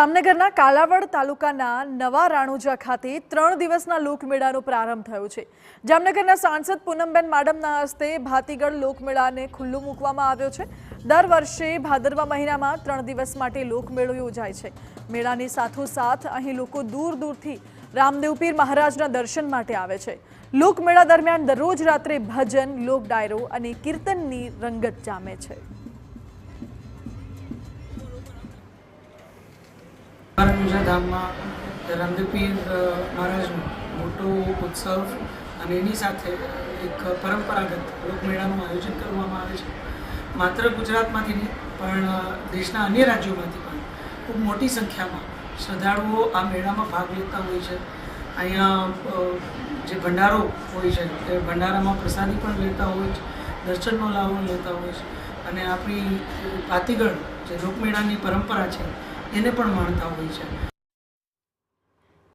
જામનગરના કાલાવડ તાલુકાના નવા રાણુજા ખાતે 3 દિવસના લોકમેળાનો પ્રારંભ થયો છે। જામનગરના સાંસદ પૂનમબેન માડમના હસ્તે ભાતીગળ લોકમેળાને ખુલ્લો મૂકવામાં આવ્યો છે। દર વર્ષે ભાદરવા મહિનામાં 3 દિવસ માટે લોકમેળો યોજાય છે। મેળાની સાથોસાથ અહીં લોકો દૂર દૂરથી રામદેવ પીર મહારાજના દર્શન માટે આવે છે। લોકમેળા દરમિયાન દરરોજ રાત્રે ભજન, લોક ડાયરો અને કીર્તનની રંગત જામે છે। રાણુજા ધામમાં રામદેવ પીર મહારાજનો મોટો ઉત્સવ અને એની સાથે એક પરંપરાગત લોકમેળાનું આયોજન કરવામાં આવે છે। માત્ર ગુજરાતમાંથી નહીં પણ દેશના અન્ય રાજ્યોમાંથી પણ ખૂબ મોટી સંખ્યામાં શ્રદ્ધાળુઓ આ મેળામાં ભાગ લેતા હોય છે। અહીંયા જે ભંડારો હોય છે એ ભંડારામાં પ્રસાદી પણ લેતા હોય છે, દર્શનનો લાભ લેતા હોય છે અને આપણી ભાતીગળ જે લોકમેળાની પરંપરા છે એને પણ માણતા હોય છે।